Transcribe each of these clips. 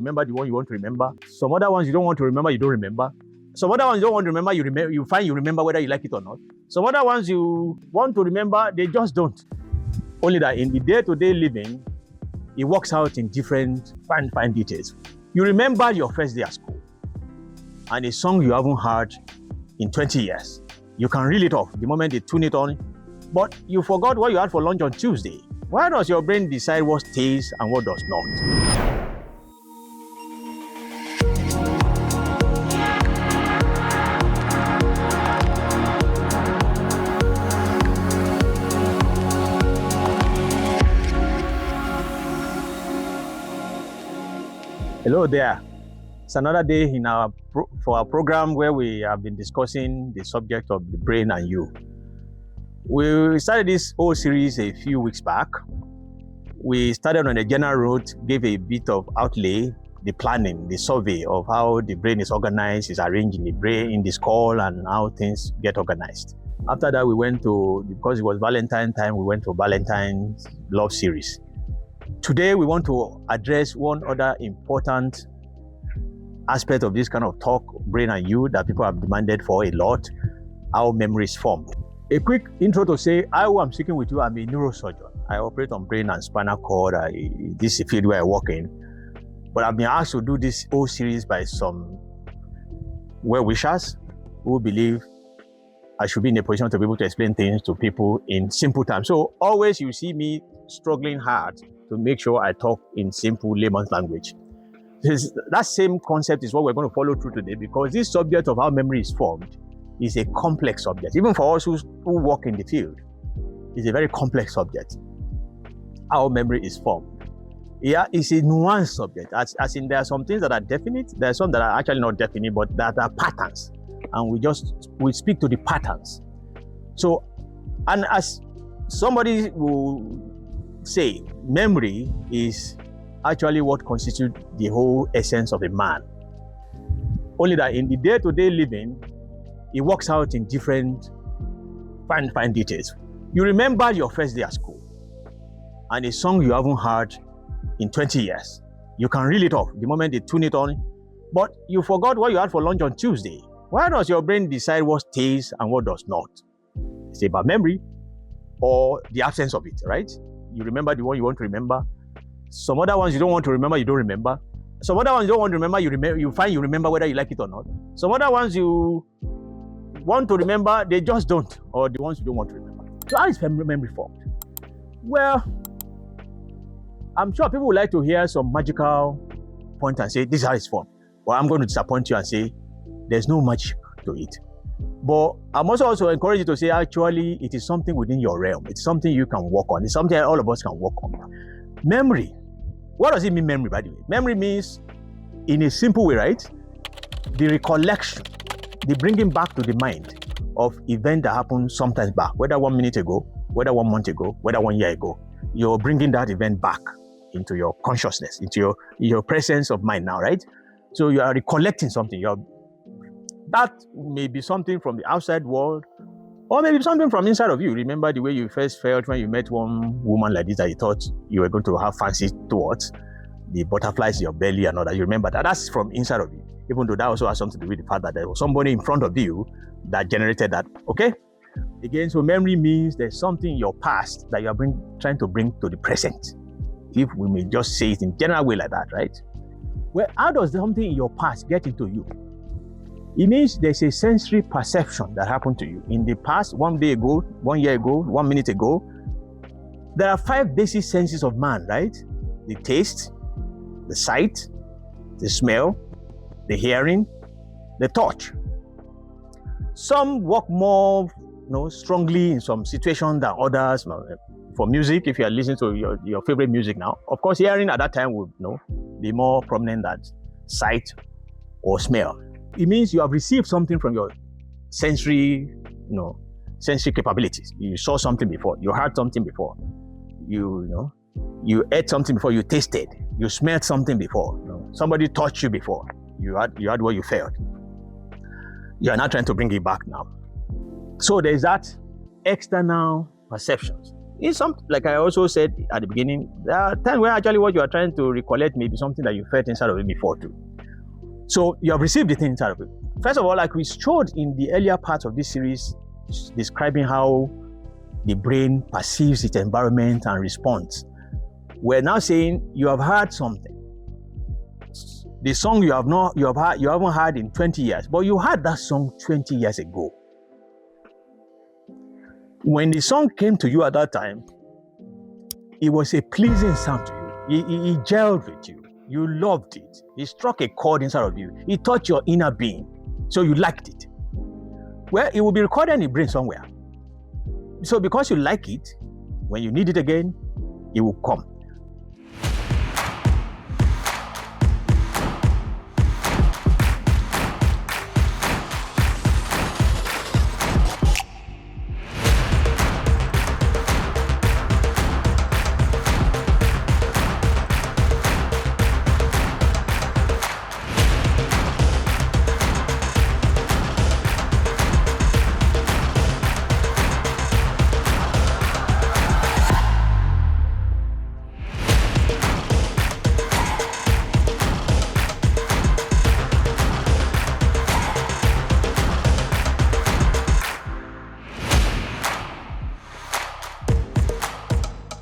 remember the one you want to remember. Some other ones you don't want to remember, you don't remember. Some other ones you don't want to remember, you find you remember whether you like it or not. Some other ones you want to remember, they just don't. Only that in the day-to-day living, it works out in different fine details. You remember your first day at school and a song you haven't heard in 20 years. You can reel it off the moment they tune it on, but you forgot what you had for lunch on Tuesday. Why does your brain decide what stays and what does not? Hello there. It's another day in for our program where we have been discussing the subject of the brain and you. We started this whole series a few weeks back. We started on a general route, gave a bit of outlay, the planning, the survey of how the brain is organized, is arranged in the brain, in the skull, and how things get organized. After that, we went to, because it was Valentine time, we went to Valentine's Love Series. Today, we want to address one other important aspect of this kind of talk, brain and you, that people have demanded for a lot, how memory is formed. A quick intro to say, who I'm speaking with you, I'm a neurosurgeon. I operate on brain and spinal cord. This is a field where I work in. But I've been asked to do this whole series by some well-wishers who believe I should be in a position to be able to explain things to people in simple terms. So always you see me struggling hard to make sure I talk in simple layman's language. That same concept is what we're going to follow through today, because this subject of how memory is formed is a complex subject. Even for us who work in the field, it's a very complex subject. How memory is formed. Yeah, it's a nuanced subject. As in, there are some things that are definite, there are some that are actually not definite, but that are patterns. And we speak to the patterns. So, and as somebody will say, memory is actually what constitutes the whole essence of a man. Only that in the day-to-day living, it works out in different fine details. You remember your first day at school and a song you haven't heard in 20 years. You can reel it off the moment they tune it on, but you forgot what you had for lunch on Tuesday. Why does your brain decide what stays and what does not? It's about memory or the absence of it, right? You remember the one you want to remember. Some other ones you don't want to remember, you don't remember. Some other ones you don't want to remember, you find you remember whether you like it or not. Some other ones you want to remember, they just don't, or the ones you don't want to remember. So how is memory formed? Well, I'm sure people would like to hear some magical point and say, this is how it's formed. Well, I'm going to disappoint you and say, there's no magic to it. But I'm also encourage you to say, actually, it is something within your realm. It's something you can work on. It's something all of us can work on. Memory. What does it mean, memory, by the way? Memory means, in a simple way, right? The recollection, the bringing back to the mind of event that happened sometimes back, whether 1 minute ago, whether 1 month ago, whether 1 year ago. You're bringing that event back into your consciousness, into your presence of mind now, right? So you are recollecting something. That may be something from the outside world, or maybe something from inside of you. Remember the way you first felt when you met one woman like this that you thought you were going to have fancy towards, the butterflies in your belly and all that. You remember that. That's from inside of you, even though that also has something to do with the fact that there was somebody in front of you that generated that. Okay? Again, so memory means there's something in your past that you are trying to bring to the present. If we may just say it in general way like that, right? Well, how does something in your past get into you? It means there's a sensory perception that happened to you in the past, 1 day ago, 1 year ago, 1 minute ago. There are 5 basic senses of man, right? The taste, the sight, the smell, the hearing, the touch. Some work more strongly in some situations than others. For music, if you are listening to your favorite music now, of course, hearing at that time would be more prominent than sight or smell. It means you have received something from your sensory capabilities. You saw something before, you heard something before, you ate something before, you tasted, you smelled something before, somebody touched you before, you had what you felt. You are now trying to bring it back now. So there's that external perceptions. It's something like I also said at the beginning, there are times where actually what you are trying to recollect may be something that you felt inside of it before too. So you have received the thing inside of it. First of all, like we showed in the earlier part of this series, describing how the brain perceives its environment and responds. We're now saying you have heard something. The song you haven't heard in 20 years, but you heard that song 20 years ago. When the song came to you at that time, it was a pleasing sound to you. It gelled with you. You loved it. It struck a chord inside of you. It touched your inner being. So you liked it. Well, it will be recorded in the brain somewhere. So because you like it, when you need it again, it will come.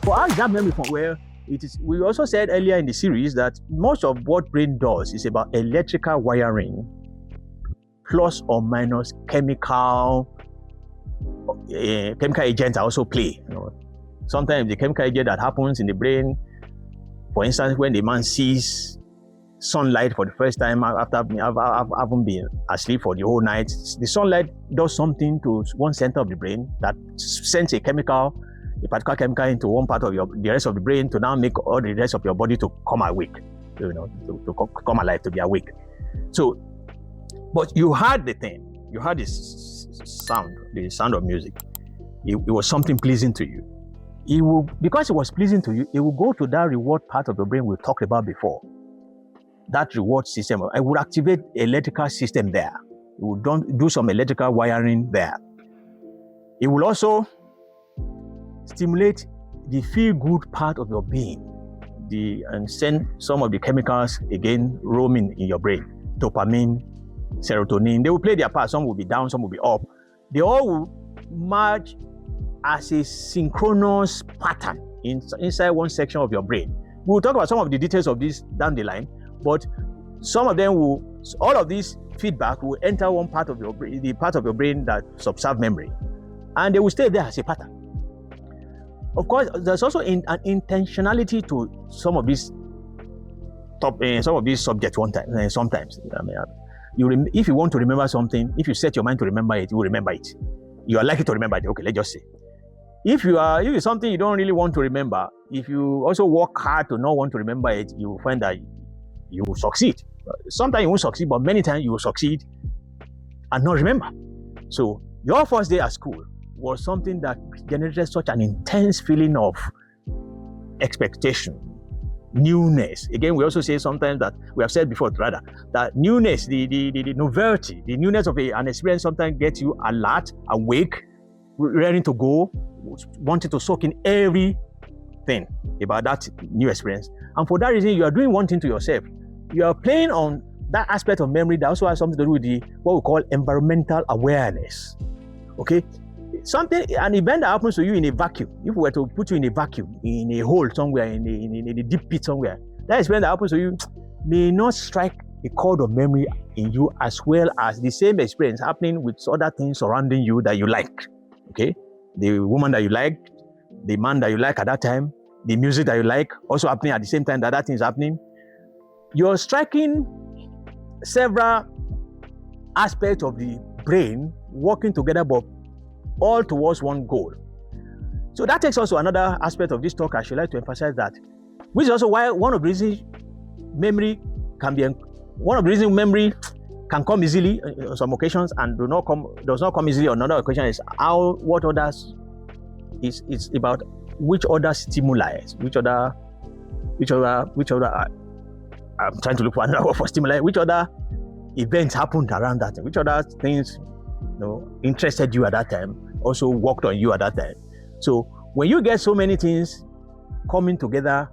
For our exam memory from where it is, we also said earlier in the series that most of what brain does is about electrical wiring, plus or minus chemical agents also play. Sometimes the chemical agent that happens in the brain, for instance, when the man sees sunlight for the first time after having been asleep for the whole night, the sunlight does something to one center of the brain that sends a particular chemical into one part of the rest of the brain to now make all the rest of your body to come awake, to come alive, to be awake. So, but you heard the thing, you heard this sound, the sound of music. It was something pleasing to you. Because it was pleasing to you, it will go to that reward part of the brain we talked about before. That reward system, it would activate electrical system there. It will do some electrical wiring there. It will also stimulate the feel-good part of your being, and send some of the chemicals again roaming in your brain. Dopamine, serotonin, they will play their part. Some will be down, some will be up. They all will merge as a synchronous pattern inside one section of your brain. We will talk about some of the details of this down the line, but all of this feedback will enter one part of your brain, the part of your brain that subserve memory, and they will stay there as a pattern. Of course, there's also an intentionality to some of these subjects. Sometimes, if you want to remember something, if you set your mind to remember it, you will remember it. You are likely to remember it. Okay, let's just say. If it's something you don't really want to remember, if you also work hard to not want to remember it, you will find that you will succeed. Sometimes you won't succeed, but many times you will succeed and not remember. So your first day at school was something that generated such an intense feeling of expectation, newness. Again, we also say sometimes that we have said before, rather, that newness, the novelty, the newness of an experience sometimes gets you alert, awake, ready to go, wanting to soak in everything about that new experience. And for that reason, you are doing one thing to yourself. You are playing on that aspect of memory that also has something to do with what we call environmental awareness. Okay? An event that happens to you in a vacuum, if we were to put you in a vacuum, in a hole somewhere, in a deep pit somewhere, that experience that happens to you may not strike a chord of memory in you as well as the same experience happening with other things surrounding you that you like. Okay? The woman that you liked, the man that you like at that time, the music that you like, also happening at the same time that thing is happening. You're striking several aspects of the brain working together, but all towards one goal. So that takes us to another aspect of this talk. I should like to emphasize that, which is also why one of the reasons memory can come easily on some occasions and does not come easily on another occasion is it's about which other stimuli, which other I'm trying to look for another word for stimuli, which other events happened around that, which other things interested you at that time, also worked on you at that time. So When you get so many things coming together,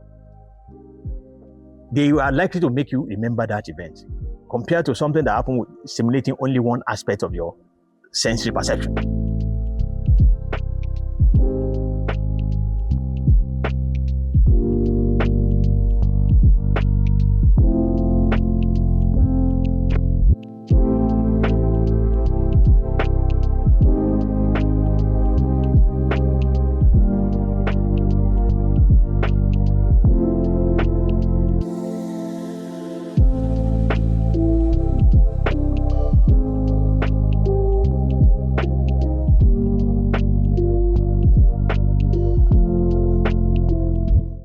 they are likely to make you remember that event compared to something that happened with stimulating only one aspect of your sensory perception.